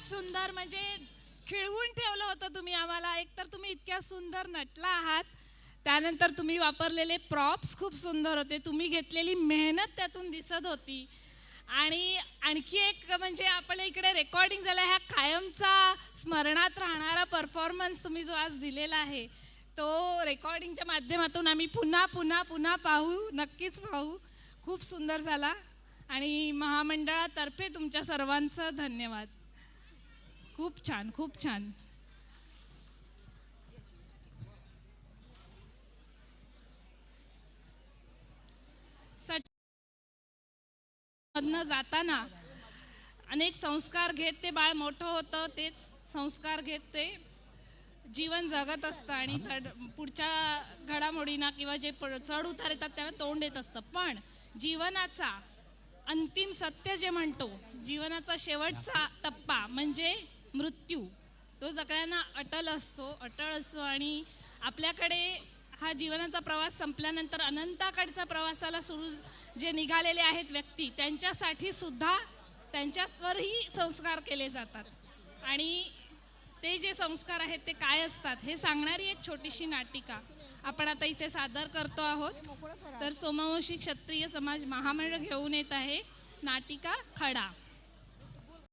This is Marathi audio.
सुंदर, म्हणजे खिळवून ठेवलं होतं तुम्ही आम्हाला. एकतर तुम्ही इतक्या सुंदर नटला आहात, त्यानंतर तुम्ही वापरलेले प्रॉप्स खूप सुंदर होते, तुम्ही घेतलेली मेहनत त्यातून दिसत होती. आणि आणखी एक म्हणजे आपल्या इकडे रेकॉर्डिंग झाला, ह्या कायमचा स्मरणात राहणारा परफॉर्मन्स तुम्ही जो आज दिलेला आहे, तो रेकॉर्डिंगच्या माध्यमातून आम्ही पुन्हा पुन्हा पुन्हा पाहू, नक्कीच पाहू. खूप सुंदर झाला आणि महामंडळातर्फे तुमच्या सर्वांचं धन्यवाद. खूप छान, खूप छान. मधनं जाताना अनेक संस्कार घेत ते बाळ मोठं होतं, तेच संस्कार घेत ते जीवन जगत असतं आणि पुढच्या घडामोडींना किंवा जे चढ उतार येतात त्यांना तोंड देत असतं. पण जीवनाचा अंतिम सत्य जे म्हणतो, जीवनाचा शेवटचा टप्पा म्हणजे मृत्यू, तो सगळ्यांना अटल असतो आणि आपल्याकडे हा जीवनाचा प्रवास संपल्यानंतर अनंताकडच्या प्रवासाला जे निघालेले आहेत व्यक्ती, त्यांच्यासाठी सुद्धा त्यांच्यावरही संस्कार केले जातात. आणि ते जे संस्कार आहेत ते काय असतात हे सांगणारी एक छोटीशी नाटिका आपण आता इथे सादर करतो आहोत. तर सोमवंशी क्षत्रिय समाज महामंडळ घेऊन येत आहे नाटिका खडा.